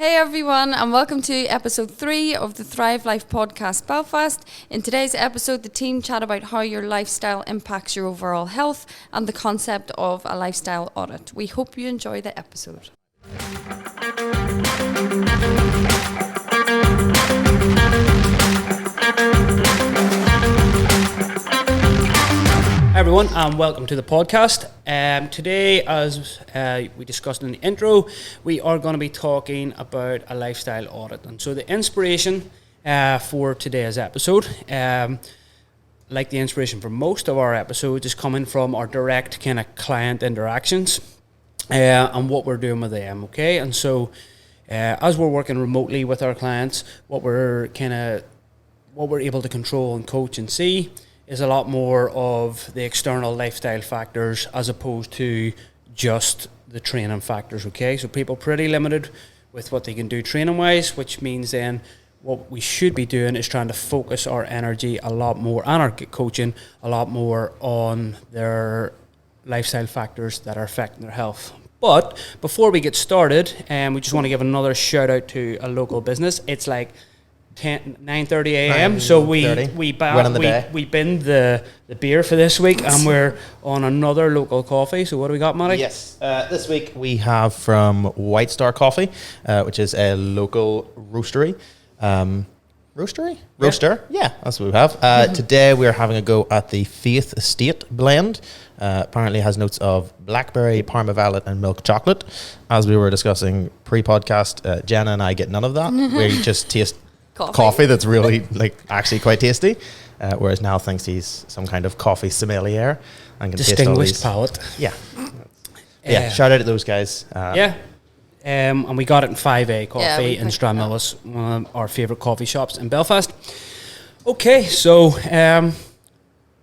Hey everyone, and welcome to episode 3 of the Thrive Life podcast Belfast. In today's episode, the team chat about how your lifestyle impacts your overall health and the concept of a lifestyle audit. We hope you enjoy the episode. Hi everyone, and welcome to the podcast. Today, as we discussed in the intro, we are going to be talking about a lifestyle audit. And so the inspiration for today's episode, like the inspiration for most of our episodes, is coming from our direct kind of client interactions and what we're doing with them, okay? And so as we're working remotely with our clients, what we're able to control and coach and see is a lot more of the external lifestyle factors as opposed to just the training factors, okay? So people pretty limited with what they can do training-wise, which means then what we should be doing is trying to focus our energy a lot more and our coaching a lot more on their lifestyle factors that are affecting their health. But before we get started, we just want to give another shout out to a local business. It's like 9:30 a.m. So we binned the beer for this week, and we're on another local coffee. So what do we got, Matty? Yes, this week we have from White Star Coffee, which is a local roastery. Roaster? Yeah, that's what we have. Today we're having a go at the Faith Estate blend. Apparently it has notes of blackberry, Parma Violet and milk chocolate. As we were discussing pre-podcast, Jenna and I get none of that. We just taste coffee that's really actually quite tasty, whereas Niall thinks he's some kind of coffee sommelier and can distinguished palate. Yeah, shout out to those guys. And we got it in 5A Coffee in Stranmillis, one of our favourite coffee shops in Belfast. Okay, so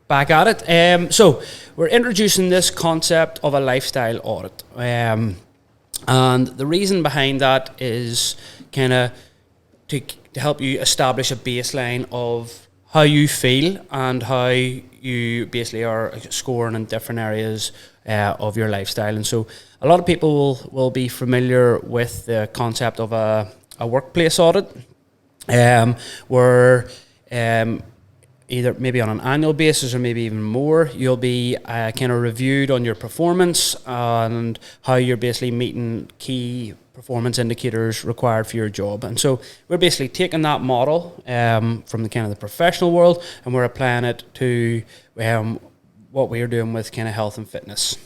back at it. So we're introducing this concept of a lifestyle audit, and the reason behind that is kind of to help you establish a baseline of how you feel and how you basically are scoring in different areas of your lifestyle. And so a lot of people will be familiar with the concept of a workplace audit, where either maybe on an annual basis or maybe even more, you'll be kind of reviewed on your performance and how you're basically meeting key performance indicators required for your job. And so we're basically taking that model from the kind of the professional world, and we're applying it to what we're doing with kind of health and fitness.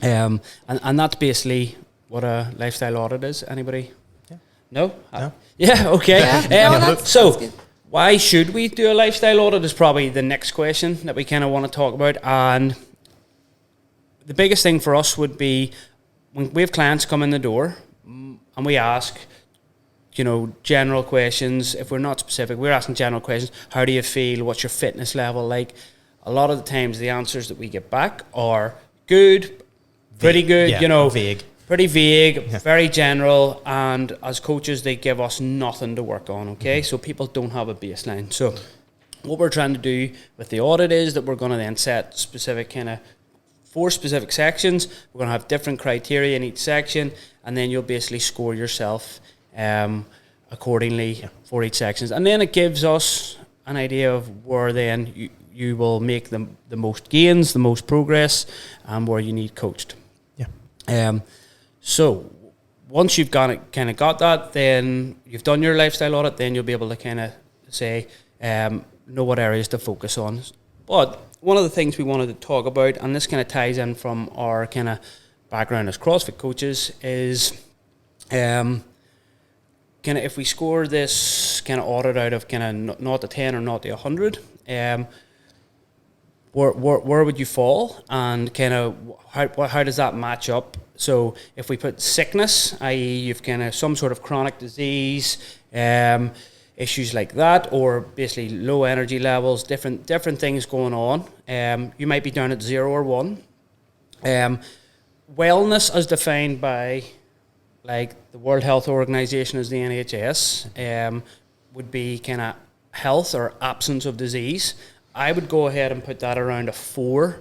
And that's basically what a lifestyle audit is. Anybody? Yeah. No? No. Yeah, okay. That's Why should we do a lifestyle audit is probably the next question that we kind of want to talk about. And the biggest thing for us would be when we have clients come in the door and we ask, general questions. If we're not specific, we're asking general questions. How do you feel? What's your fitness level like? A lot of the times the answers that we get back are good, pretty good, vague. Pretty vague, very general, and as coaches they give us nothing to work on, okay? So people don't have a baseline. So what we're trying to do with the audit is that we're going to then set specific kind of 4 specific sections. We're going to have different criteria in each section, and then you'll basically score yourself accordingly for each section. And then it gives us an idea of where then you will make the most gains, the most progress, and where you need coached. Yeah. So once you've got that, then you've done your lifestyle audit, then you'll be able to kind of say, know what areas to focus on. But one of the things we wanted to talk about, and this kind of ties in from our kind of background as CrossFit coaches, is kind of if we score this kind of audit out of kind of 0 to 10 or 0 to 100, where would you fall, and kind of how does that match up? So if we put sickness, i.e. you've kind of some sort of chronic disease, issues like that, or basically low energy levels, different things going on, you might be down at 0 or 1. Wellness as defined by like the World Health Organization as the NHS, would be kind of health or absence of disease. I would go ahead and put that around a 4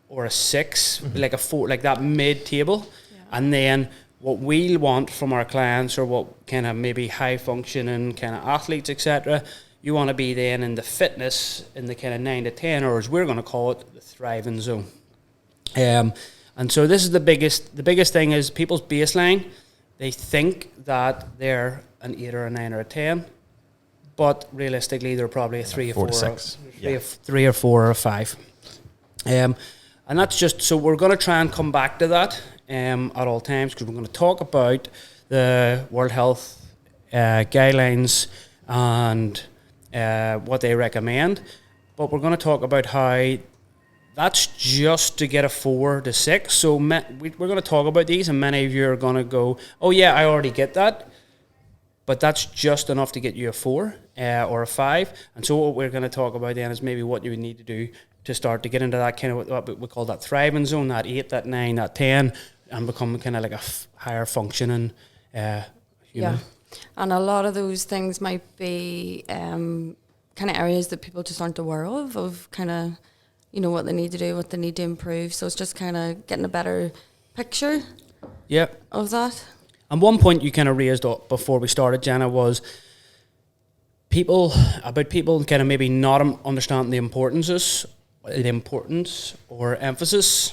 or a 6, like a 4, like that mid-table. Yeah. And then what we want from our clients, or what kind of maybe high functioning kind of athletes, etc. You want to be then in the fitness in the kind of 9 to 10, or as we're going to call it, the thriving zone. And so this is the biggest thing is people's baseline. They think that they're an 8 or a 9 or a 10, but realistically they're probably a 3 or 4 to 6. Three or 4 or a 5. And that's just, so we're going to try and come back to that at all times, because we're going to talk about the World Health guidelines and what they recommend, but we're going to talk about how that's just to get a 4 to 6. So we're going to talk about these, and many of you are going to go, oh yeah, I already get that, but that's just enough to get you a 4 or a 5. And so what we're going to talk about then is maybe what you would need to do to start to get into that kind of what we call that thriving zone, that 8, that 9, that 10, and become kind of like a higher functioning human. Yeah, and a lot of those things might be kind of areas that people just aren't aware of kind of, you know, what they need to do, what they need to improve. So it's just kind of getting a better picture of that. And one point you kind of raised up before we started, Jenna, was people kind of maybe not understanding the importance or emphasis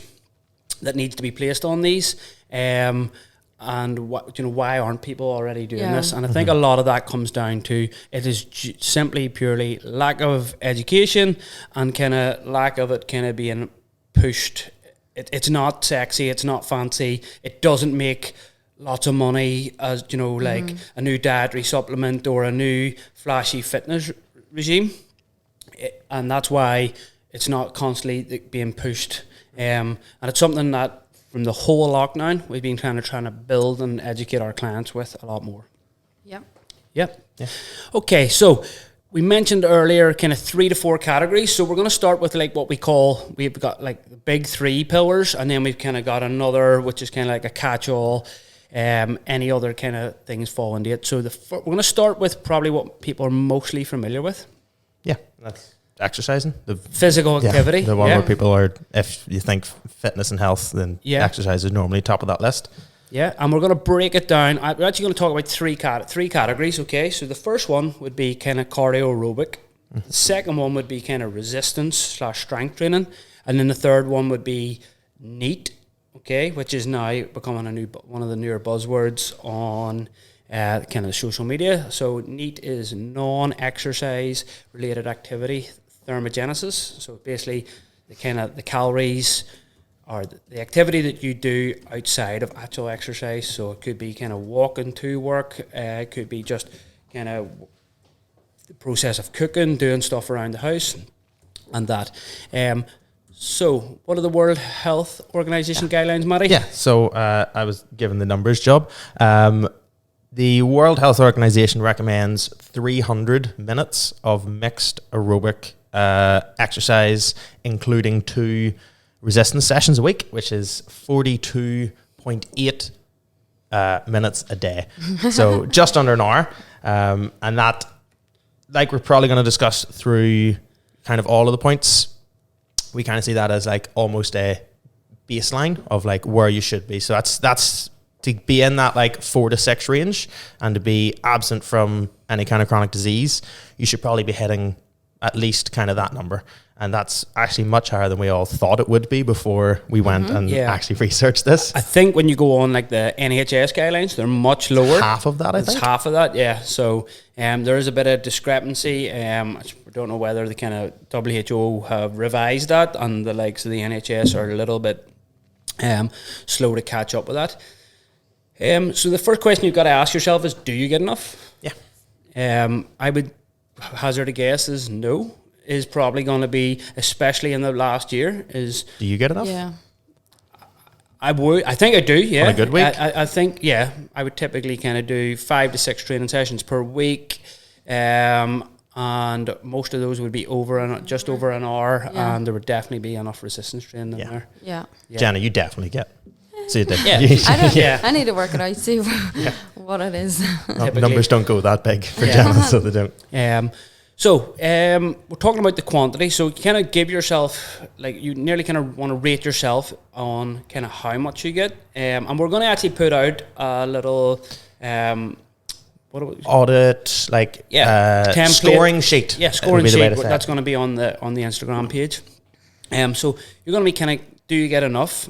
that needs to be placed on these, and why aren't people already doing this? And I think a lot of that comes down to it is simply purely lack of education and kind of lack of it kind of being pushed. It's not sexy, it's not fancy, it doesn't make lots of money as, you know, like a new dietary supplement or a new flashy fitness regime, and that's why it's not constantly being pushed. And it's something that from the whole lockdown we've been trying to build and educate our clients with a lot more. Yep. Okay, so we mentioned earlier kind of 3 to 4 categories. So we're going to start with like what we've got like the big 3 pillars, and then we've kind of got another which is kind of like a catch-all. Any other kind of things fall into it. So we're going to start with probably what people are mostly familiar with. Yeah, that's exercising. The physical activity. The one where people are, if you think fitness and health, then exercise is normally top of that list. Yeah, and we're going to break it down. We're actually going to talk about three categories, okay? So the first one would be kind of cardio aerobic. The second one would be kind of resistance/strength training. And then the third one would be NEAT, okay, which is now becoming one of the newer buzzwords on kind of social media. So NEAT is non-exercise related activity thermogenesis. So basically the calories or the activity that you do outside of actual exercise. So it could be kind of walking to work, it could be just kind of the process of cooking, doing stuff around the house and that. So what are the World Health Organization guidelines, Matty? Yeah, so I was given the numbers job. The World Health Organization recommends 300 minutes of mixed aerobic exercise, including 2 resistance sessions a week, which is 42.8 minutes a day. So just under an hour. And that, like we're probably going to discuss through kind of all of the points, we kind of see that as like almost a baseline of like where you should be. So that's to be in that like 4 to 6 range and to be absent from any kind of chronic disease, you should probably be hitting at least kind of that number. And that's actually much higher than we all thought it would be before we went and actually researched this. I think when you go on like the NHS guidelines, they're much lower. Half of that, I think. It's half of that, yeah. So there is a bit of discrepancy. I don't know whether the kind of WHO have revised that, and the likes of the NHS are a little bit slow to catch up with that. So the first question you've got to ask yourself is, do you get enough? Yeah. I would hazard a guess is no. Is probably going to be, especially in the last year, is... Do you get enough? Yeah. I think I do, yeah. On a good week? I think, yeah, I would typically kind of do 5 to 6 training sessions per week, and most of those would be just over an hour, and there would definitely be enough resistance training in there. Yeah. Jenna, you definitely get. So you did. I need to work it out, see what it is. Numbers don't go that big for Jenna, so they don't. So we're talking about the quantity. So you kind of give yourself, like you nearly kind of want to rate yourself on kind of how much you get. And we're going to actually put out a little audit, like template. scoring sheet. Yeah, scoring sheet. That's going to be on the Instagram page. So you're going to be kind of, do you get enough?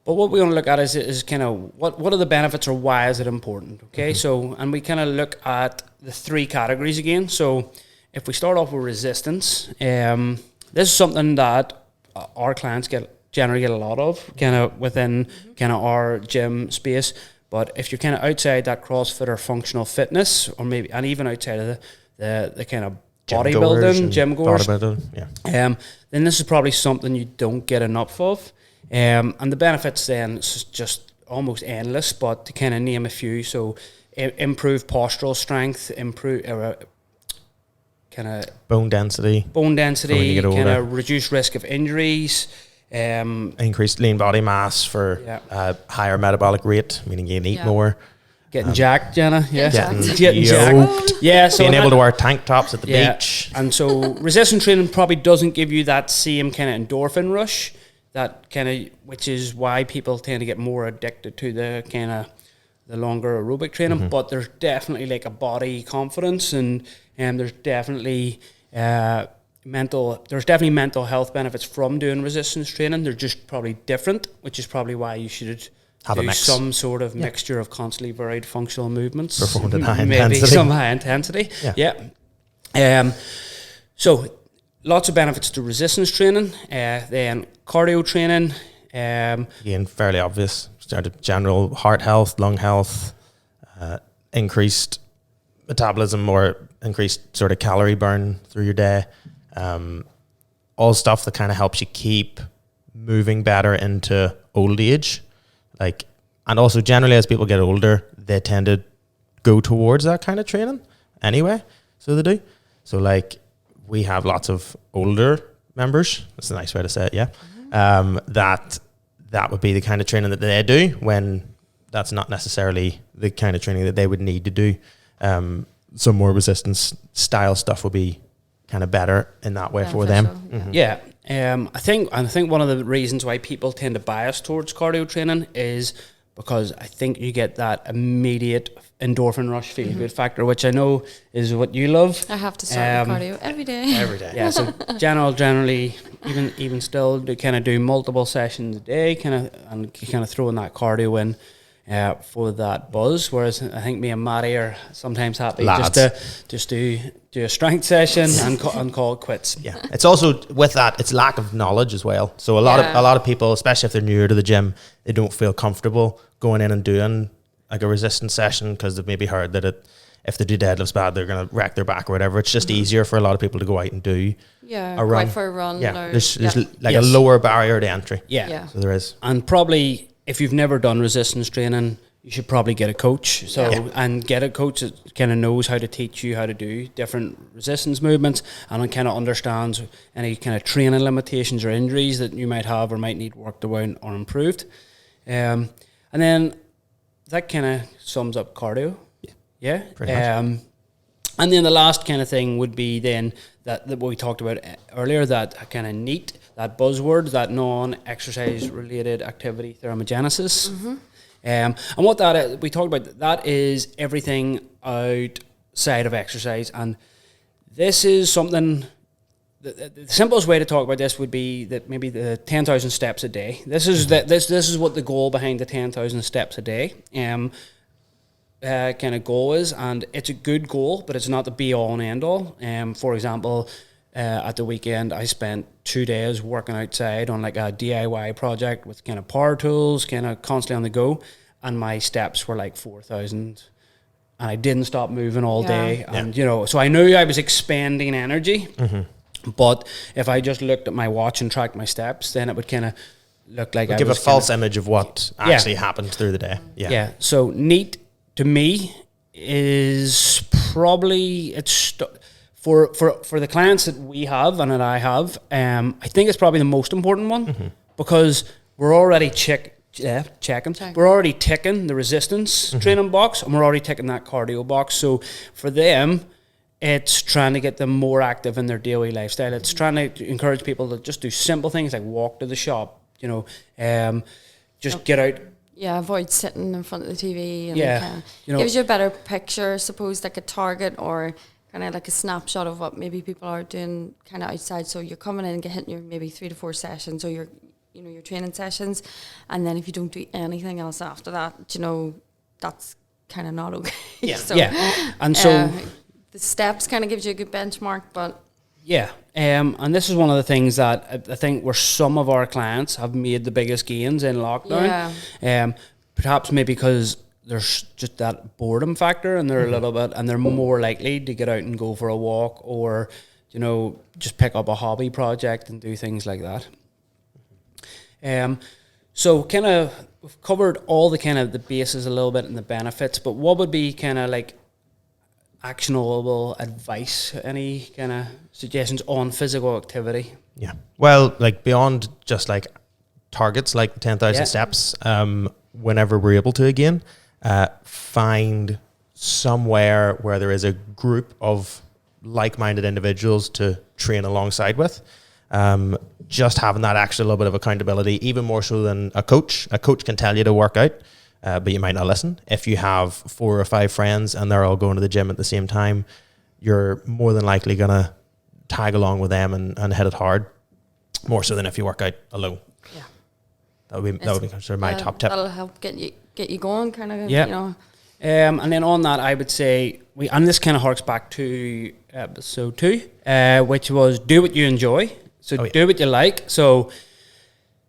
But what we're going to look at is kind of what are the benefits, or why is it important? Okay, so, and we kind of look at the 3 categories again. So if we start off with resistance, this is something that our clients generally get a lot of, kind of within kind of our gym space. But if you're kind of outside that CrossFit or functional fitness, or maybe, and even outside of the kind of bodybuilding, gym goers, then this is probably something you don't get enough of. And the benefits then is just almost endless, but to kind of name a few, so improve postural strength, improve kind of bone density, kind of reduce risk of injuries, increased lean body mass for higher metabolic rate, meaning you can eat more. Getting jacked, Jenna. Getting jacked. Yeah, so being able to wear tank tops at the beach. And so resistance training probably doesn't give you that same kind of endorphin rush, that kind of, which is why people tend to get more addicted to the kind of the longer aerobic training. But there's definitely like a body confidence, and there's definitely mental health benefits from doing resistance training. They're just probably different, which is probably why you should have a mix. Some sort of mixture of constantly varied functional movements, performed at high maybe intensity. some high intensity. So lots of benefits to resistance training. Then cardio training. Again, fairly obvious. General heart health, lung health, increased metabolism, or increased sort of calorie burn through your day. All stuff that kind of helps you keep moving better into old age. Like, and also generally as people get older, they tend to go towards that kind of training anyway. So they do. So like, we have lots of older members. That's a nice way to say it. Yeah. That would be the kind of training that they do, when that's not necessarily the kind of training that they would need to do. Some more resistance style stuff would be kind of better in that way for them. I think one of the reasons why people tend to bias towards cardio training is because I think you get that immediate endorphin rush feel good factor, which I know is what you love. I have to start with cardio every day. Every day. Yeah, so generally even still do multiple sessions a day, and throw in that cardio in for that buzz. Whereas I think me and Matty are sometimes happy just to do a strength session and call it quits. Yeah, it's also with that, it's lack of knowledge as well. So a lot of people, especially if they're newer to the gym, they don't feel comfortable going in and doing like a resistance session, because they've maybe heard that if they do deadlifts bad, they're going to wreck their back or whatever. It's just easier for a lot of people to go out and do a run. Go for a run. Yeah, there's a lower barrier to entry. Yeah. So there is. And probably if you've never done resistance training, you should probably get a coach. And get a coach that kind of knows how to teach you how to do different resistance movements, and kind of understands any kind of training limitations or injuries that you might have or might need worked around or improved. And then that kind of sums up cardio. Yeah. Pretty much. And then the last kind of thing would be then that what we talked about earlier, that kind of NEAT, that buzzword, that non-exercise related activity thermogenesis. And what that is, we talked about, that is everything outside of exercise. And this is something, the simplest way to talk about this would be that maybe the 10,000 steps a day. This is what the goal behind the 10,000 steps a day kind of goal is, and it's a good goal, but it's not the be all and end all. For example, at the weekend, I spent 2 days working outside on like a DIY project with kind of power tools, kind of constantly on the go, and my steps were like 4,000, and I didn't stop moving all day, and so I knew I was expending energy. But if I just looked at my watch and tracked my steps, then it would kind of look like I give was a false image of what actually happened through the day. Yeah. So NEAT to me is probably for the clients that we have and that I have. I think it's probably the most important one, because we're already checking. We're already ticking the resistance training box, and we're already ticking that cardio box. So for them, it's trying to get them more active in their daily lifestyle. It's trying to encourage people to just do simple things like walk to the shop, just get out. Yeah, avoid sitting in front of the TV. And Yeah, gives you a better picture, I suppose, like a target or kind of like a snapshot of what maybe people are doing kind of outside. So you're coming in and getting your maybe 3 to 4 sessions or your training sessions, and then if you don't do anything else after that, that's kind of not okay. Yeah, so, and so the steps kind of gives you a good benchmark, but. Yeah, and this is one of the things that I think where some of our clients have made the biggest gains in lockdown. Yeah. Perhaps maybe because there's just that boredom factor, and they're a little bit, and they're more likely to get out and go for a walk, or just pick up a hobby project and do things like that. So kind of we've covered all the kind of the bases a little bit and the benefits, but what would be kind of like actionable advice, any kind of suggestions on physical activity? Yeah. Well, like beyond just like targets like 10,000 steps, whenever we're able to again, find somewhere where there is a group of like-minded individuals to train alongside with. Just having that extra little bit of accountability, even more so than a coach. A coach can tell you to work out, but you might not listen. If you have 4 or 5 friends and they're all going to the gym at the same time, you're more than likely going to tag along with them and hit it hard, more so than if you work out alone. Yeah. That would be considered my top tip. That'll help get you going, kind of, And then on that, I would say, and this kind of harks back to episode 2, which was do what you enjoy. So do what you like. So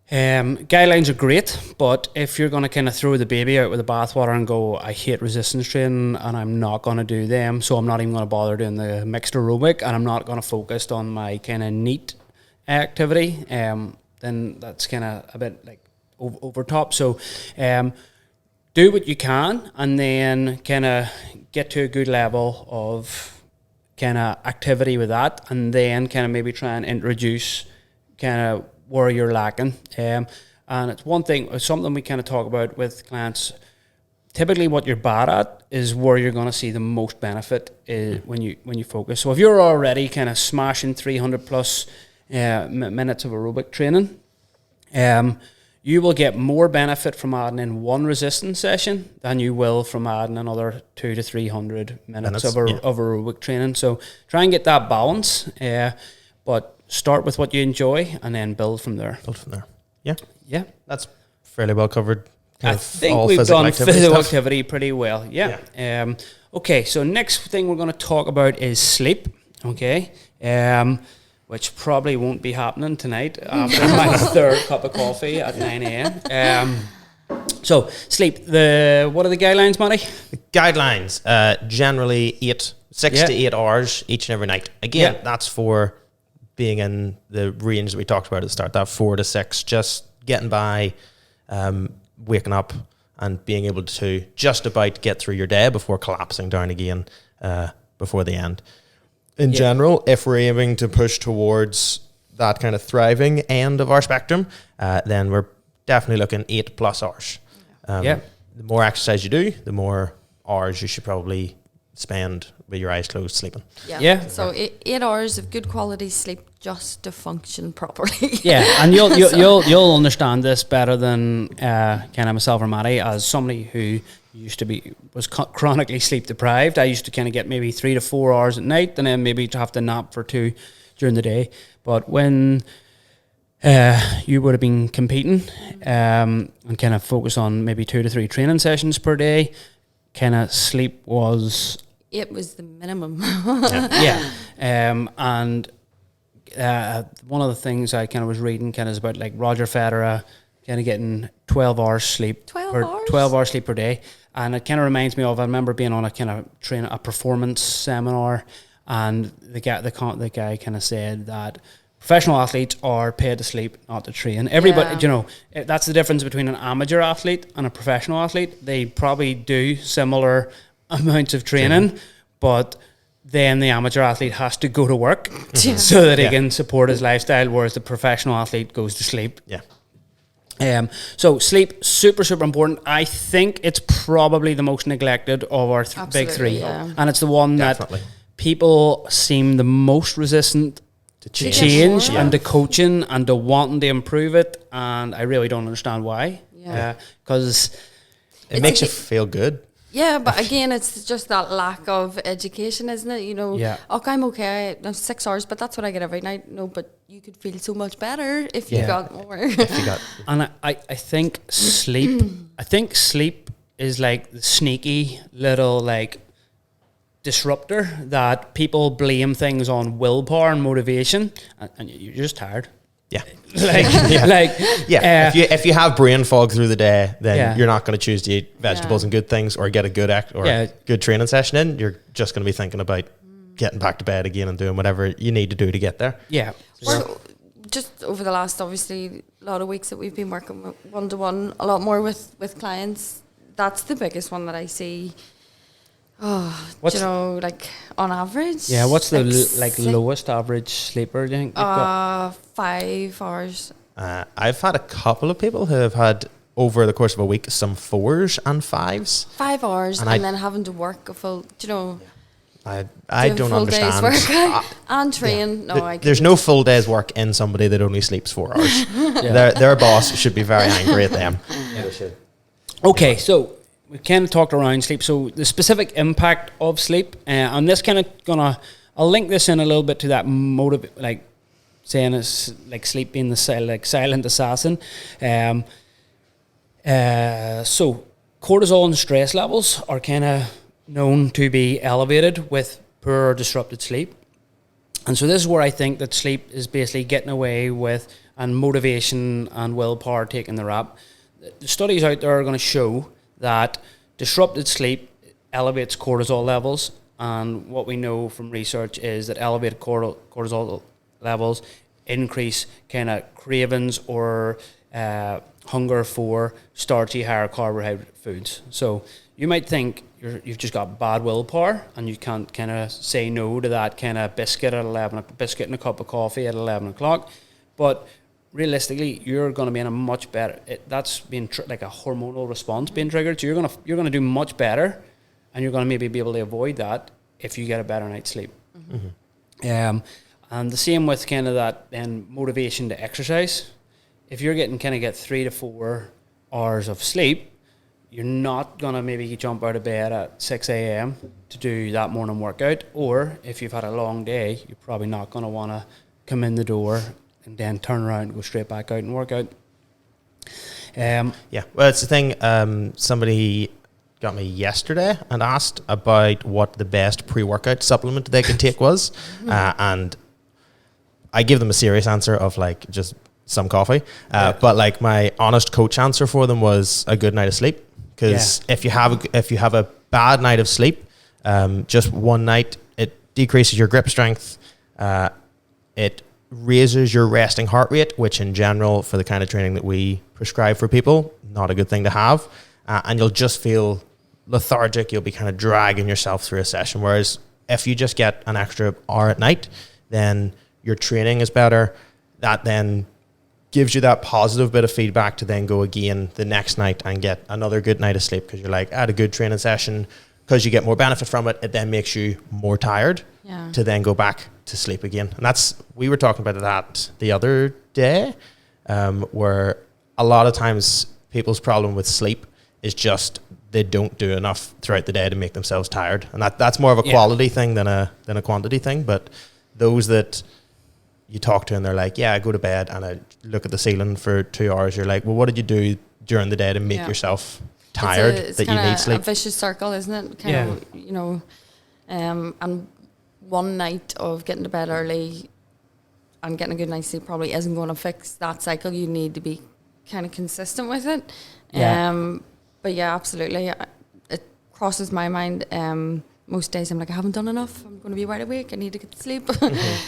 guidelines are great, but if you're going to kind of throw the baby out with the bathwater and go, I hate resistance training and I'm not going to do them, so I'm not even going to bother doing the mixed aerobic, and I'm not going to focus on my kind of neat activity, then that's kind of a bit like over top. So do what you can, and then kind of get to a good level of kind of activity with that, and then kind of maybe try and introduce kind of where you're lacking. And it's one thing, something we kind of talk about with clients. Typically what you're bad at is where you're going to see the most benefit when you focus. So if you're already kind of smashing 300 plus minutes of aerobic training, you will get more benefit from adding in one resistance session than you will from adding another 200 to 300 minutes of aerobic training. So try and get that balance, but start with what you enjoy and then build from there. Yeah. That's fairly well covered. I think we've done physical activity pretty well. Yeah. Okay, so next thing we're going to talk about is sleep. Okay. Which probably won't be happening tonight after my third cup of coffee at 9 a.m. So, sleep. What are the guidelines, Matty? The guidelines, generally 6 to 8 hours each and every night. Again, that's for being in the range that we talked about at the start, that 4 to 6, just getting by, waking up and being able to just about get through your day before collapsing down again before the end. In general, if we're aiming to push towards that kind of thriving end of our spectrum, then we're definitely looking 8+ hours. The more exercise you do, the more hours you should probably spend with your eyes closed sleeping. So 8 hours of good quality sleep just to function properly. And you'll understand this better than kind of myself or Matty, as somebody who was chronically sleep deprived. I used to kind of get maybe 3 to 4 hours at night, and then maybe to have to nap for 2 during the day. But when you would have been competing and kind of focus on maybe 2 to 3 training sessions per day, kind of sleep was... It was the minimum. And one of the things I kind of was reading kind of is about like Roger Federer kind of getting 12 hours sleep. 12 hours sleep per day. And it kind of reminds me of, I remember being on a kind of a performance seminar, and the guy kind of said that professional athletes are paid to sleep, not to train. Everybody, that's the difference between an amateur athlete and a professional athlete. They probably do similar amounts of training, but then the amateur athlete has to go to work so that he can support his lifestyle, whereas the professional athlete goes to sleep. So sleep, super, super important. I think it's probably the most neglected of our big three. And it's the one that people seem the most resistant To to change. change Yeah. and to coaching and to wanting to improve it, and I really don't understand why. Yeah. Because It It's makes a- you feel good. Yeah, but again, it's just that lack of education, isn't it? You know, Yeah. okay, I'm okay. I'm 6 hours, but that's what I get every night. No, but you could feel so much better if you Yeah. got more. If you got and I think sleep is like the sneaky little like disruptor that people blame things on willpower and motivation, and you're just tired. yeah. Like Yeah, if you have brain fog through the day, then Yeah. you're not going to choose to eat vegetables Yeah. and good things or get a good good training session in. You're just going to be thinking about getting back to bed again and doing whatever you need to do to get there. yeah. We're just over the last, obviously, lot of weeks that we've been working with one-to-one a lot more with clients, that's the biggest one that I see. Oh, What's- you know, like on average. Yeah, what's the like six- lowest average sleeper do you think you've got? 5 hours. I've had a couple of people who have had over the course of a week some 4s and 5s. 5 hours And and, I- then having to work a full, do you know, I do a don't full day's understand. work and train. No, I There's no full day's work in somebody that only sleeps 4 hours. Yeah. Their boss should be very angry at them. Okay, so we kind of talked around sleep. So the specific impact of sleep, and this kind of I'll link this in a little bit to that like saying it's like sleep being the silent assassin. So cortisol and stress levels are kind of known to be elevated with poor or disrupted sleep. And so this is where I think that sleep is basically getting away with, and motivation and willpower taking the rap. The studies out there are going to show that disrupted sleep elevates cortisol levels, and what we know from research is that elevated cortisol levels increase kind of cravings or hunger for starchy, higher carbohydrate foods. So you might think you've just got bad willpower and you can't kind of say no to that kind of biscuit and a cup of coffee at 11 o'clock, but realistically, you're going to be in a much better. That's being like a hormonal response being triggered. So you're going to do much better, and you're going to maybe be able to avoid that if you get a better night's sleep. Mm-hmm. And the same with kind of that then motivation to exercise. If you're get 3 to 4 hours of sleep, you're not going to maybe jump out of bed at 6 a.m. to do that morning workout. Or if you've had a long day, you're probably not going to want to come in the door and then turn around and go straight back out and work out. Yeah, well, it's the thing. Somebody got me yesterday and asked about what the best pre-workout supplement they could take was, and I give them a serious answer of like just some coffee. But like my honest coach answer for them was a good night of sleep, because if you have a bad night of sleep, just one night, it decreases your grip strength. It raises your resting heart rate, which in general, for the kind of training that we prescribe for people, not a good thing to have. And you'll just feel lethargic. You'll be kind of dragging yourself through a session. Whereas if you just get an extra hour at night, then your training is better. That then gives you that positive bit of feedback to then go again the next night and get another good night of sleep, because you're like, I had a good training session. Because you get more benefit from it, it then makes you more tired to then go back to sleep again. And we were talking about that the other day, where a lot of times people's problem with sleep is just they don't do enough throughout the day to make themselves tired. And that's more of a quality thing than a quantity thing. But those that you talk to and they're like, yeah, I go to bed and I look at the ceiling for 2 hours, you're like, well, what did you do during the day to make yourself tired it's that you need sleep? A vicious circle, isn't it? Kind of, you know, and one night of getting to bed early and getting a good night's sleep probably isn't going to fix that cycle. You need to be kind of consistent with it. But yeah, absolutely. It crosses my mind. Most days I'm like, I haven't done enough. I'm going to be wide awake. I need to get to sleep.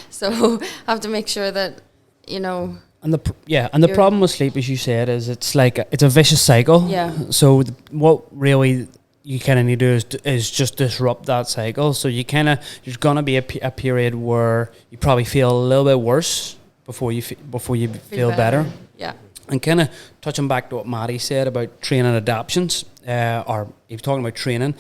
So I have to make sure that, you know. And the problem with sleep, as you said, is it's like it's a vicious cycle. Yeah. So what really you kind of need to do is just disrupt that cycle. So there's gonna be a period where you probably feel a little bit worse before you feel better. Yeah. And kind of touching back to what Maddie said about training adaptions, or he was talking about training.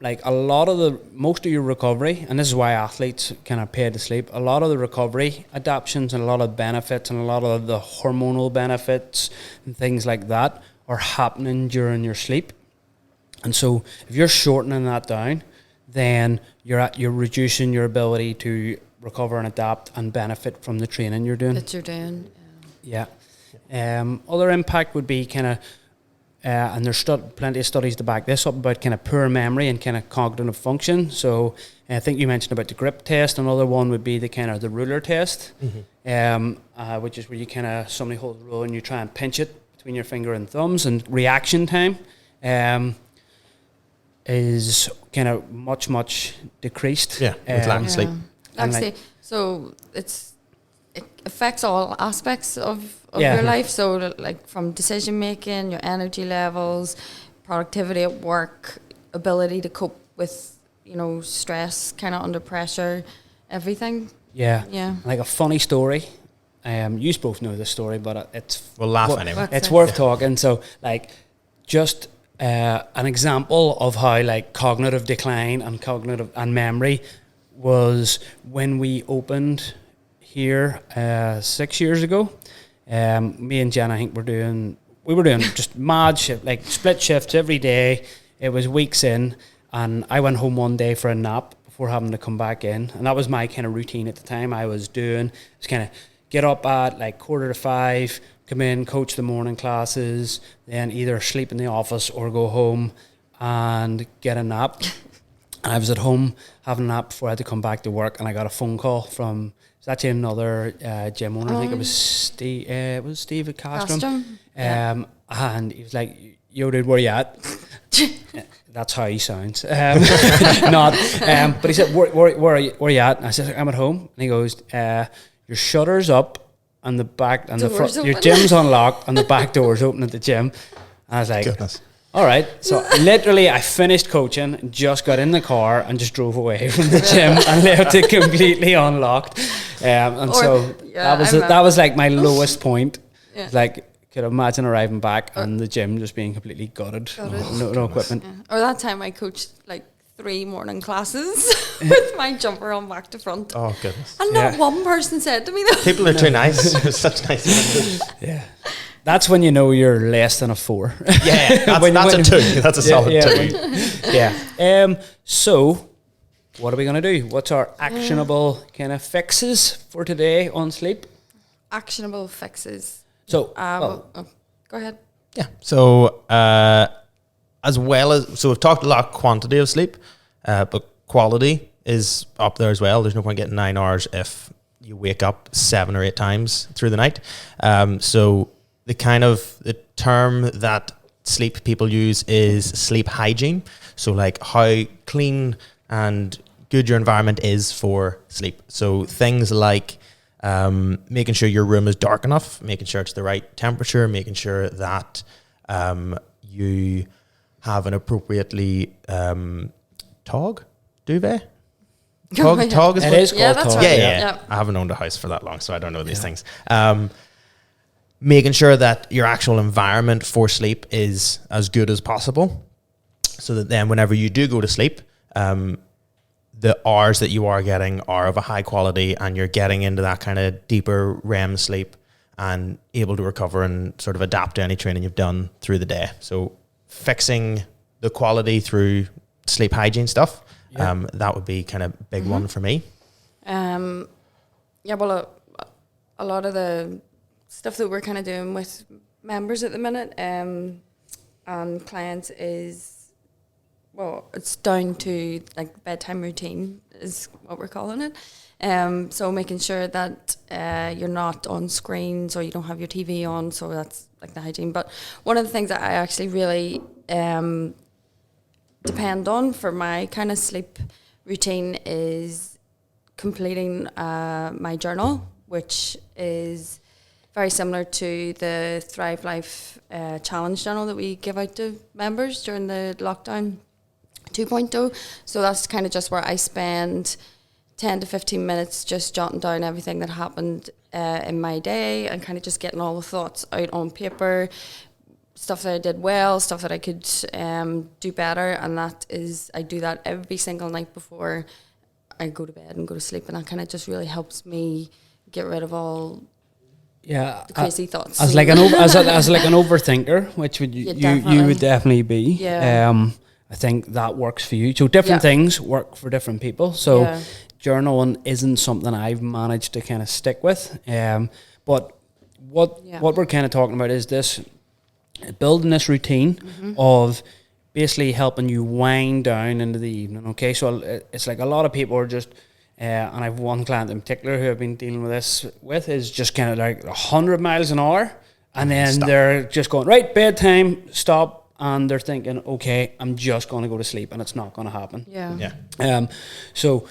like most of your recovery, and this is why athletes kind of pay to sleep, a lot of the recovery adaptations and a lot of benefits and a lot of the hormonal benefits and things like that are happening during your sleep. And so if you're shortening that down, then you're reducing your ability to recover and adapt and benefit from the training you're doing. That you're doing. Yeah. Other impact would be kind of, and there's plenty of studies to back this up about kind of poor memory and kind of cognitive function. So I think you mentioned about the grip test. Another one would be the kind of the ruler test, which is where you kind of, somebody holds a ruler and you try and pinch it between your finger and thumbs, and reaction time is kind of much decreased. Yeah, with lack of sleep. Actually, so it affects all aspects of your life. So like from decision making, your energy levels, productivity at work, ability to cope with, stress, kind of under pressure, everything. Yeah. Like a funny story. You both know this story, but we'll laugh anyway. It's worth talking. So like just an example of how like cognitive decline and memory was when we opened here 6 years ago. Me and Jen, I think we were doing just mad shift, like split shifts every day. It was weeks in, and I went home one day for a nap before having to come back in, and that was my kind of routine at the time. I was kind of get up at like 4:45, come in, coach the morning classes, then either sleep in the office or go home and get a nap. And I was at home having a nap before I had to come back to work, and I got a phone call from, it's actually another gym owner. I think it was Steve. It was Steve at Castrum. And he was like, "Yo, dude, where you at?" That's how he sounds. But he said, "Where are you at?" And I said, "I'm at home." And he goes, "Your shutter's up, and the back and the front. Your gym's unlocked, and the back door's open at the gym." And I was like, Goodness. All right. So literally I finished coaching, just got in the car and just drove away from the gym and left it completely unlocked. That was like my lowest point. Yeah. Like, could imagine arriving back and the gym just being completely gutted. No equipment. Yeah. Or that time I coached like 3 morning classes with my jumper on back to front. Oh, goodness. And not one person said to me that. People are too nice. Such nice members. Yeah. That's when you know you're less than a 4. Yeah, that's a 2. That's a solid 2. Yeah. So, what are we going to do? What's our actionable kind of fixes for today on sleep? Actionable fixes. So, go ahead. Yeah. So, we've talked a lot quantity of sleep, but quality is up there as well. There's no point getting 9 hours if you wake up 7 or 8 times through the night. So the term that sleep people use is sleep hygiene. So like how clean and good your environment is for sleep. So things like making sure your room is dark enough, making sure it's the right temperature, making sure that you have an appropriately duvet. Tog is it is called that's tog. right. Yeah. I haven't owned a house for that long, so I don't know these things. Making sure that your actual environment for sleep is as good as possible, so that then whenever you do go to sleep, the hours that you are getting are of a high quality, and you're getting into that kind of deeper REM sleep and able to recover and sort of adapt to any training you've done through the day. So fixing the quality through sleep hygiene stuff, that would be kind of big one for me. Well, a lot of the stuff that we're kind of doing with members at the minute and clients is, it's down to like bedtime routine is what we're calling it. So making sure that you're not on screens or you don't have your TV on, so that's like the hygiene. But one of the things that I actually really depend on for my kind of sleep routine is completing my journal, which is very similar to the Thrive Life challenge journal that we give out to members during the lockdown 2.0. So that's kind of just where I spend 10 to 15 minutes just jotting down everything that happened in my day and kind of just getting all the thoughts out on paper, stuff that I did well, stuff that I could do better, and I do that every single night before I go to bed and go to sleep, and that kind of just really helps me get rid of all the crazy thoughts. As like an overthinker, which would you would definitely be. Yeah. I think that works for you. So different things work for different people. So journaling isn't something I've managed to kind of stick with. But what we're kind of talking about is this building this routine of basically helping you wind down into the evening. Okay, so it's like a lot of people are just, and I've one client in particular who I've been dealing with this with, is just kind of like 100 miles an hour, and then they're just going, right, bedtime, stop, and they're thinking, okay, I'm just going to go to sleep, and it's not going to happen. So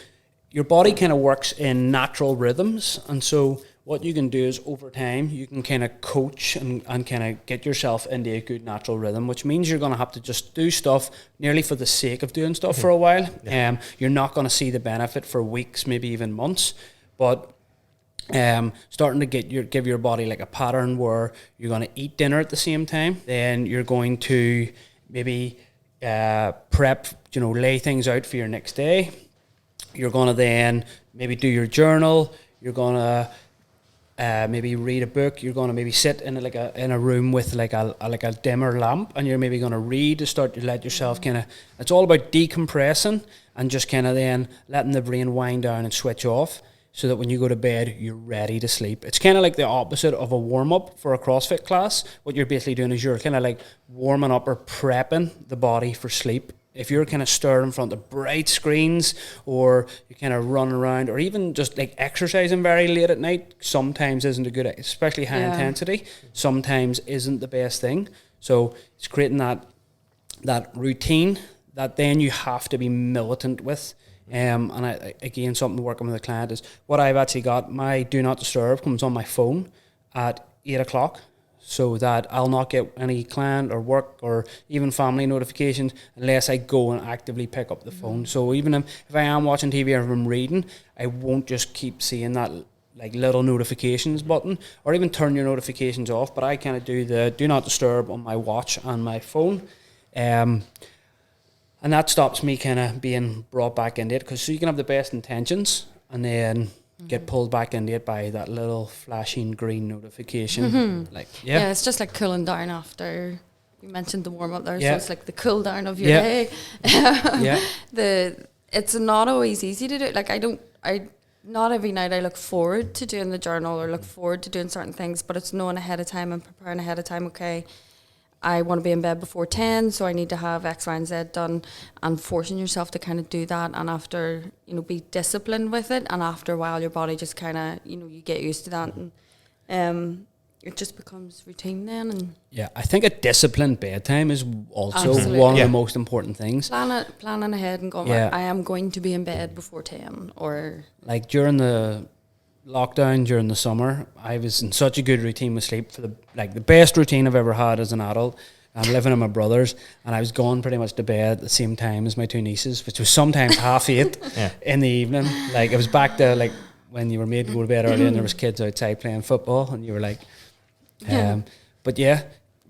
your body kind of works in natural rhythms, and so what you can do is over time you can kind of coach and kind of get yourself into a good natural rhythm, which means you're going to have to just do stuff nearly for the sake of doing stuff for a while. You're not going to see the benefit for weeks, maybe even months, but starting to give your body like a pattern where you're going to eat dinner at the same time, then you're going to maybe prep, lay things out for your next day. You're going to then maybe do your journal. You're going to maybe read a book. You're going to maybe sit in a room with like a dimmer lamp, and you're maybe going to read to start to let yourself kind of. It's all about decompressing and just kind of then letting the brain wind down and switch off, so that when you go to bed, you're ready to sleep. It's kind of like the opposite of a warm-up for a CrossFit class. What you're basically doing is you're kind of like warming up or prepping the body for sleep. If you're kind of staring in front of bright screens, or you're kind of running around, or even just like exercising very late at night, sometimes isn't a good, especially high intensity, sometimes isn't the best thing. So it's creating that routine that then you have to be militant with. And again, something working with a client is what I've actually got. My do not disturb comes on my phone at 8 o'clock, so that I'll not get any client or work or even family notifications unless I go and actively pick up the phone. So even if I am watching TV or if I'm reading, I won't just keep seeing that like little notifications button, or even turn your notifications off, but I kind of do the do not disturb on my watch and my phone. And that stops me kind of being brought back into it, because so you can have the best intentions and then get pulled back into it by that little flashing green notification. It's just like cooling down after you mentioned the warm up there. So it's like the cool down of your day. It's not always easy to do. Like not every night I look forward to doing the journal or look forward to doing certain things, but it's knowing ahead of time and preparing ahead of time. Okay, I want to be in bed before 10, so I need to have X, Y, and Z done, and forcing yourself to kind of do that, and after, be disciplined with it, and after a while your body just kind of, you get used to that, and it just becomes routine then. And I think a disciplined bedtime is also one of the most important things. Planning ahead and going, I am going to be in bed before 10, or... Like during the lockdown during the summer, I was in such a good routine with sleep, for the best routine I've ever had as an adult. I'm living with my brothers, and I was going pretty much to bed at the same time as my two nieces, which was sometimes 8:30 in the evening. Like it was back to like when you were made to go to bed early and there was kids outside playing football, and you were like, but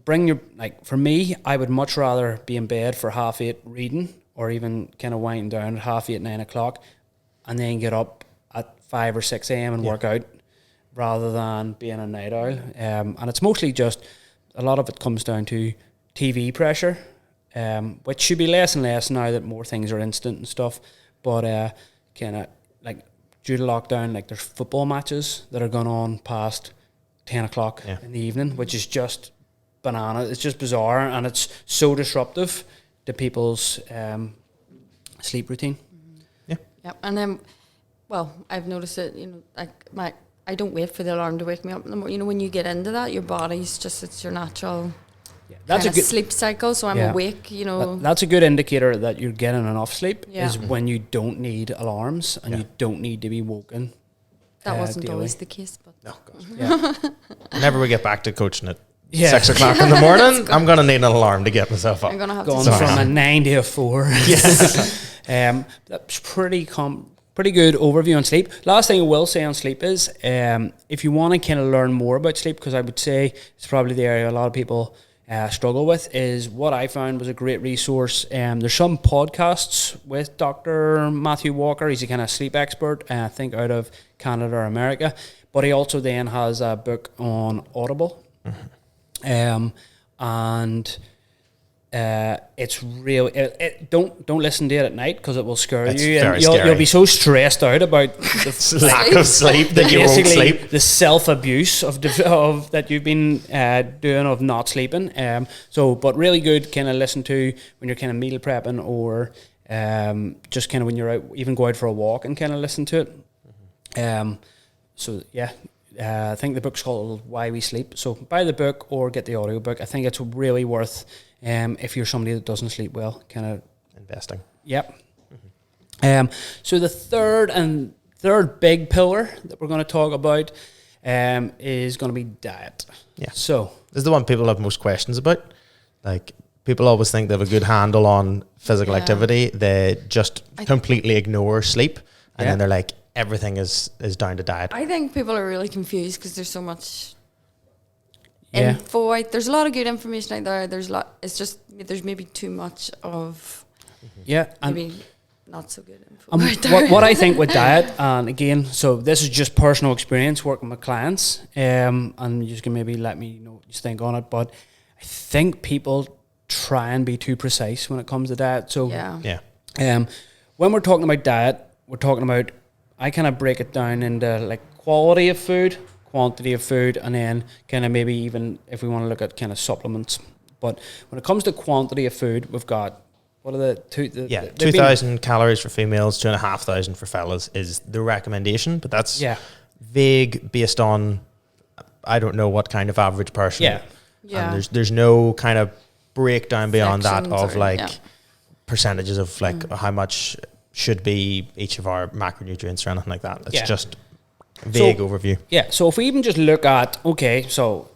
bring your, for me, I would much rather be in bed for 8:30 reading, or even kind of winding down at 8:30, 9 o'clock, and then get up at 5 or 6 a.m. and work out, rather than being a night owl. And it's mostly just, a lot of it comes down to TV pressure, which should be less and less now that more things are instant and stuff. But kind of like due to lockdown, like there's football matches that are going on past 10 o'clock in the evening, which is just banana. It's just bizarre, and it's so disruptive to people's sleep routine. Yeah, and then... Well, I've noticed it, I don't wait for the alarm to wake me up in the morning. When you get into that, your body's just, it's your natural that's a good sleep cycle, so I'm awake, That's a good indicator that you're getting enough sleep, is when you don't need alarms and you don't need to be woken. That wasn't daily. always the case, but... No, whenever we get back to coaching at 6 o'clock in the morning, I'm going to need an alarm to get myself up. I'm going to have Going from a 9 to a 4. That's pretty good overview on sleep. Last thing I will say on sleep is, if you want to kind of learn more about sleep, because I would say it's probably the area a lot of people struggle with, is what I found was a great resource. There's some podcasts with Dr. Matthew Walker. He's a kind of sleep expert, I think out of Canada or America. But he also then has a book on Audible. And it's real. Don't listen to it at night because it will scare you, and you'll be so stressed out about the lack of sleep that you won't sleep. The self abuse of that you've been doing of not sleeping. But really good kind of listen to when you're kind of meal prepping or just kind of when you're out, even go out for a walk and kind of listen to it. I think the book's called Why We Sleep. So buy the book or get the audiobook. I think it's really worth. If you're somebody that doesn't sleep well, kind of investing. Yep. So the third big pillar that we're going to talk about is going to be diet. Yeah. So this is the one people have most questions about. Like, people always think they have a good handle on physical activity. They just completely ignore sleep, and then they're like, everything is down to diet. I think people are really confused because there's so much info out. There's a lot of good information out there. There's maybe too much of maybe not so good info out there. What I think with diet, and again, so this is just personal experience working with clients, and you can maybe let me know what you think on it, but I think people try and be too precise when it comes to diet. So when we're talking about diet, we're talking about, I kind of break it down into like quality of food, quantity of food, and then kind of maybe even if we want to look at kind of supplements. But when it comes to quantity of food, we've got, what are the 2,000 calories for females, 2,500 for fellas is the recommendation, but that's vague based on, I don't know what kind of average person. And there's no kind of breakdown beyond Sections that of percentages of how much should be each of our macronutrients or anything like that. It's just vague overview. Yeah, so if we even just look at, so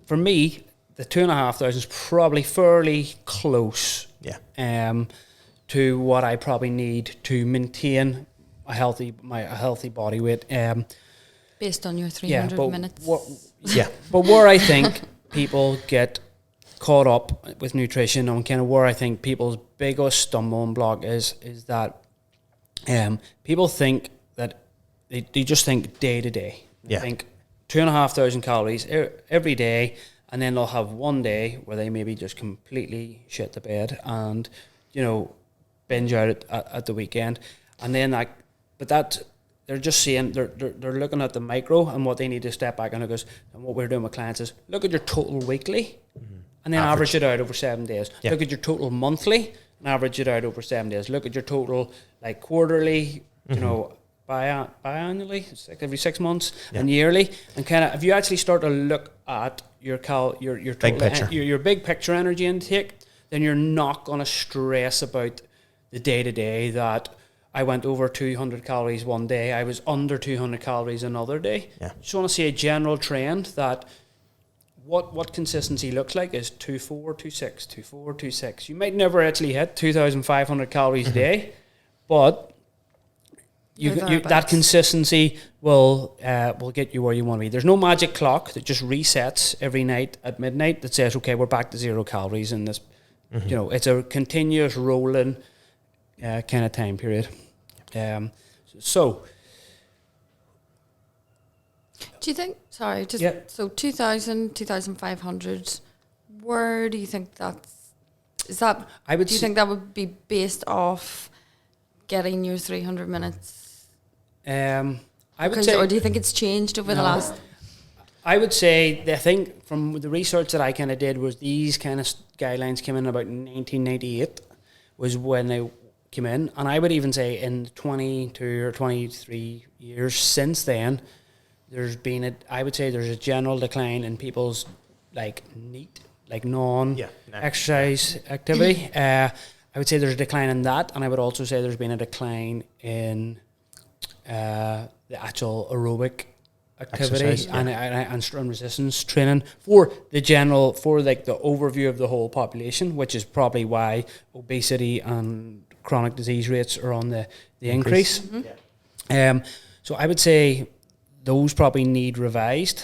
for me, the 2,500 is probably fairly close to what I probably need to maintain a healthy body weight. Based on your 300 minutes. But where I think people get caught up with nutrition, and kind of where I think people's biggest stumbling block is that people think that they just think day to day. They think 2,500 calories every day, and then they'll have one day where they maybe just completely shit the bed and, binge out at the weekend. And then they're just saying, they're looking at the micro, and what they need to step back and look at, and what we're doing with clients is look at your total weekly and then average it out over 7 days. Look at your total monthly and average it out over 7 days. Look at your total quarterly, biannually, every 6 months, and yearly, and kind of if you actually start to look at your total big picture. Your big picture energy intake, then you're not going to stress about the day to day that I went over 200 calories one day, I was under 200 calories another day. You just want to see a general trend that what consistency looks like is 2426, 2426. You might never actually hit 2,500 calories a day, but that consistency will get you where you want to be. There's no magic clock that just resets every night at midnight that says, okay, we're back to 0 calories in this. It's a continuous rolling kind of time period. So do you think, so 2,000, 2,500, where do you think do you think that would be based off getting your 300 minutes? I would say, or do you think it's changed over the last? I would say, I think from the research that I kind of did was these kind of guidelines came in about 1998 was when they came in, and I would even say in 22 or 23 years since then, there's been I would say there's a general decline in people's non-exercise activity. I would say there's a decline in that, and I would also say there's been a decline in the actual aerobic activity and resistance training for the overview of the whole population, which is probably why obesity and chronic disease rates are on the increase. So I would say those probably need revised,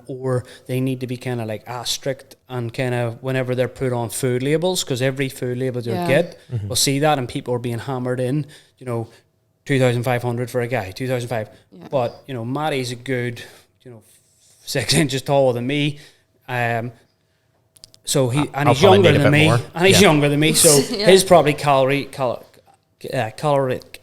or they need to be kind of like strict and kind of whenever they're put on food labels, because every food label you get will see that, and people are being hammered in, 2,500 for a guy, 2,500. Yeah. But Matty's a good, 6 inches taller than me. So he's younger than me, so his probably caloric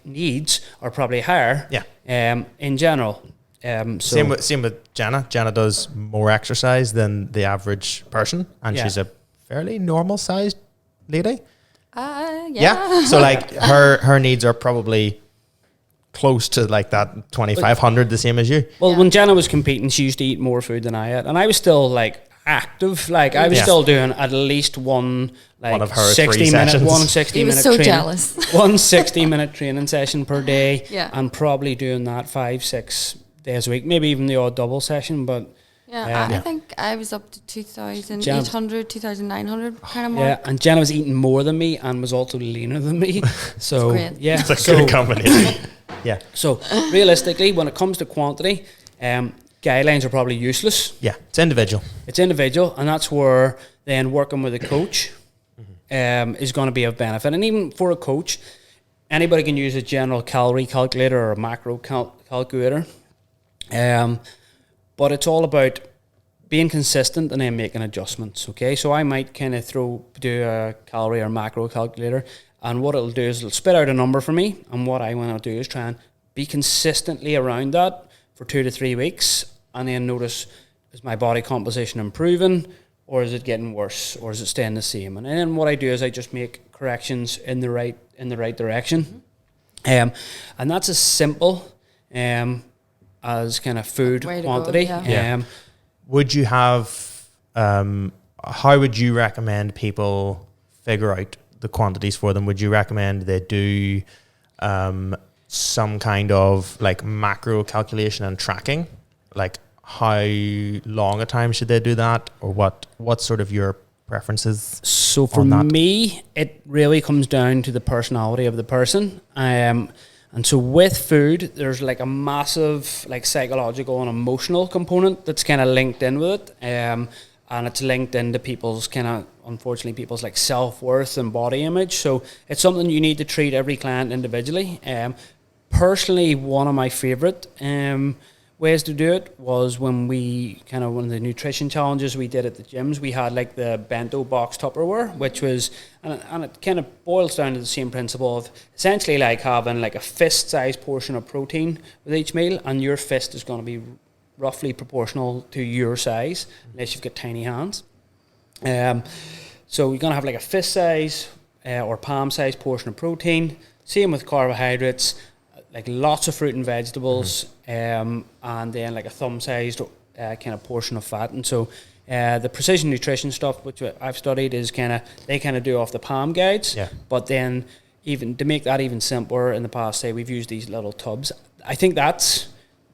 needs are probably higher. In general. Same with Jenna. Jenna does more exercise than the average person, and she's a fairly normal sized lady. So like her needs are probably close to like that 2,500, the same as you. Well, when Jenna was competing, she used to eat more food than I had, and I was still like active. Like I was still doing at least one of her 60-minute, 60-minute so jealous. 60-minute training session per day, and probably doing that 5-6 days a week, maybe even the odd double session. But I think I was up to 2,800, 2,900 kind of mark. Yeah, and Jenna was eating more than me and was also leaner than me. So it's a good combination. So realistically, when it comes to quantity, guidelines are probably useless. It's individual. And that's where then working with a coach is going to be of benefit. And even for a coach, anybody can use a general calorie calculator or a macro calculator. But it's all about being consistent and then making adjustments. Okay, so I might kind of do a calorie or macro calculator, and what it'll do is it'll spit out a number for me, and what I want to do is try and be consistently around that for 2 to 3 weeks, and then notice, is my body composition improving, or is it getting worse, or is it staying the same? And then what I do is I just make corrections in the right direction. And that's as simple as kind of food quantity. Would you have how would you recommend people figure out the quantities for them? Would you recommend they do some kind of like macro calculation and tracking? Like how long a time should they do that, or what sort of your preferences? So for me, it really comes down to the personality of the person. And so with food, there's like a massive like psychological and emotional component that's kind of linked in with it. And it's linked into people's people's like self-worth and body image. So it's something you need to treat every client individually. Personally, one of my favorite ways to do it was when we one of the nutrition challenges we did at the gyms. We had like the bento box Tupperware, which was, and it kind of boils down to the same principle of essentially like having like a fist-sized portion of protein with each meal, and your fist is going to be roughly proportional to your size, unless you've got tiny hands. So you're going to have like a fist-size or palm-sized portion of protein. Same with carbohydrates, like lots of fruit and vegetables, and then like a thumb-sized kind of portion of fat. And so the precision nutrition stuff, which I've studied, is they do off the palm guides. But then even to make that even simpler, in the past, say we've used these little tubs. I think that's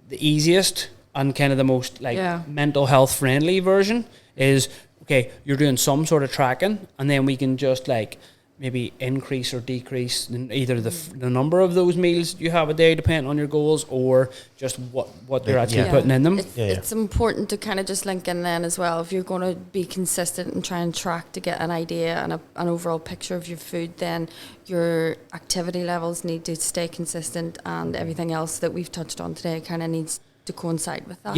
the easiest and kind of the most mental health friendly version. Is okay, you're doing some sort of tracking, and then we can just like maybe increase or decrease either the number of those meals you have a day, depending on your goals, or just what you're actually putting in them. It's important to kind of just link in then as well. If you're going to be consistent and try and track to get an idea and an overall picture of your food, then your activity levels need to stay consistent, and everything else that we've touched on today kind of needs to coincide with that.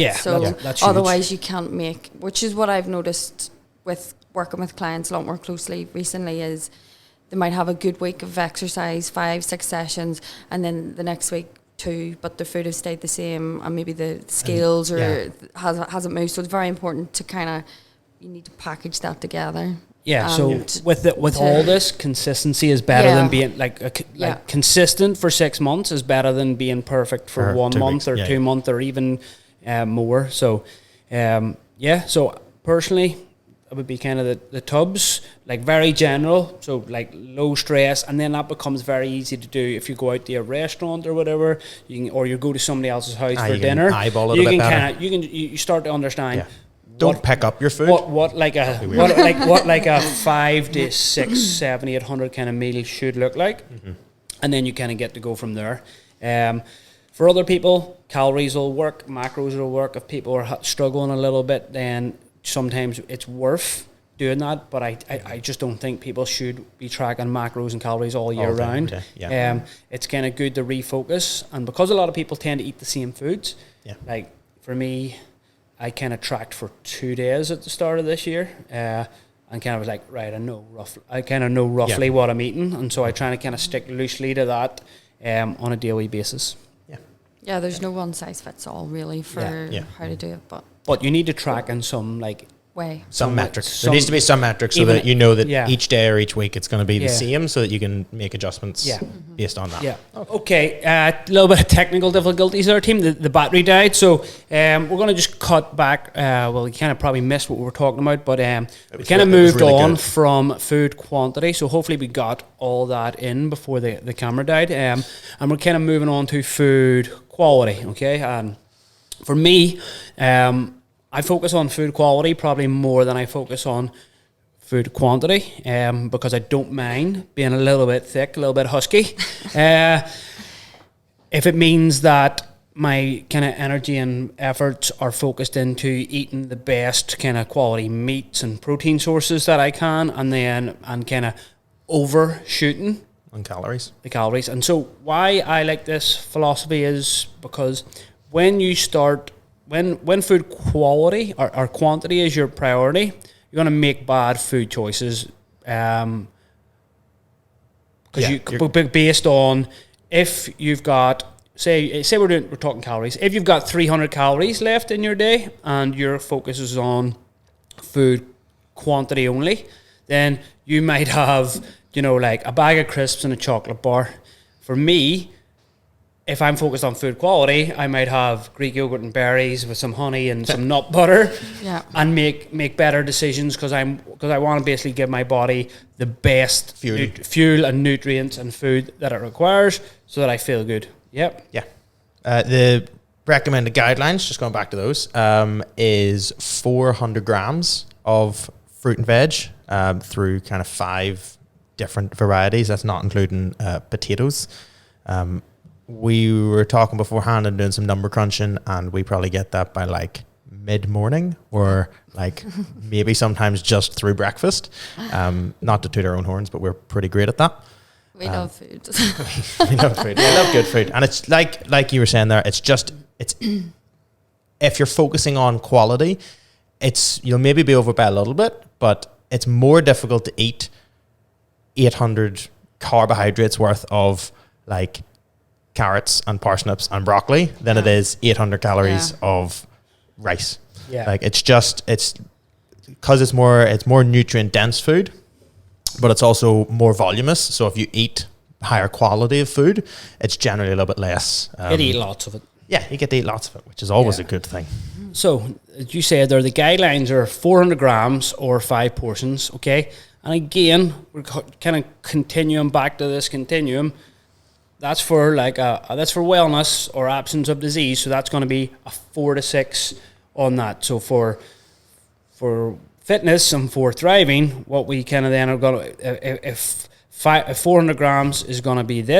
That's otherwise you can't make, which is what I've noticed with working with clients a lot more closely recently, is they might have a good week of exercise, 5-6 sessions, and then the next week 2, but their food has stayed the same, and maybe the scales hasn't moved. So it's very important to you need to package that together. With all this, consistency is better than being like consistent for 6 months is better than being perfect for 1 month or 2 months or even more. So so personally, it would be kind of the tubs, like very general, so like low stress, and then that becomes very easy to do if you go out to a restaurant or whatever, or you go to somebody else's house for dinner. Eyeball it a bit better. You start to understand. Don't pick up your food. What like a 5 to 6, 7, 800 kind of meal should look like, and then you kind of get to go from there. For other people, calories will work, macros will work. If people are struggling a little bit, then sometimes it's worth doing that. But I just don't think people should be tracking macros and calories all year round. Okay. Yeah. It's kind of good to refocus. And because a lot of people tend to eat the same foods, like for me, I kind of tracked for 2 days at the start of this year. And kind of was like, right, I know roughly what I'm eating. And so I try to kind of stick loosely to that on a daily basis. Yeah, there's no one size fits all really for how to do it, but you need to track in some like way. Some metrics. There needs to be some metrics so that you know that each day or each week it's going to be the same, so that you can make adjustments based on that. Yeah. Okay. A little bit of technical difficulties there, team. The battery died, so we're going to just cut back. Well, you kind of probably missed what we were talking about, but we kind of moved really on from food quantity. So hopefully we got all that in before the camera died. And we're kind of moving on to food quality. Okay. And for me, I focus on food quality probably more than I focus on food quantity, because I don't mind being a little bit thick, a little bit husky. If it means that my kind of energy and efforts are focused into eating the best kind of quality meats and protein sources that I can, and kind of overshooting on calories. The calories. And so why I like this philosophy is because when you start when food quality or quantity is your priority, you're going to make bad food choices. Because based on, if you've got, say we're talking calories. If you've got 300 calories left in your day and your focus is on food quantity only, then you might have, like a bag of crisps and a chocolate bar. For me, if I'm focused on food quality, I might have Greek yogurt and berries with some honey and some nut butter, and make better decisions because I want to basically give my body the best fuel and nutrients and food that it requires so that I feel good. Yep. Yeah. The recommended guidelines, just going back to those, is 400 grams of fruit and veg through kind of 5 different varieties. That's not including potatoes. We were talking beforehand and doing some number crunching, and we probably get that by like mid-morning or like maybe sometimes just through breakfast. Not to toot our own horns, but we're pretty great at that. We love food. We love food. We love good food. And it's like you were saying there, it's if you're focusing on quality, you'll maybe be over by a little bit, but it's more difficult to eat 800 carbohydrates worth of like carrots and parsnips and broccoli than it is 800 calories of rice. Yeah. Like it's because it's more nutrient dense food, but it's also more voluminous. So if you eat higher quality of food, it's generally a little bit less. You eat lots of it. Yeah, you get to eat lots of it, which is always a good thing. So, as you said there, the guidelines are 400 grams or 5 portions, okay? And again, we're kind of continuing back to this continuum. That's for that's for wellness or absence of disease. So that's going to be a 4 to 6 on that. So for fitness and for thriving, what we kind of then are going to, if 400 grams is going to be this.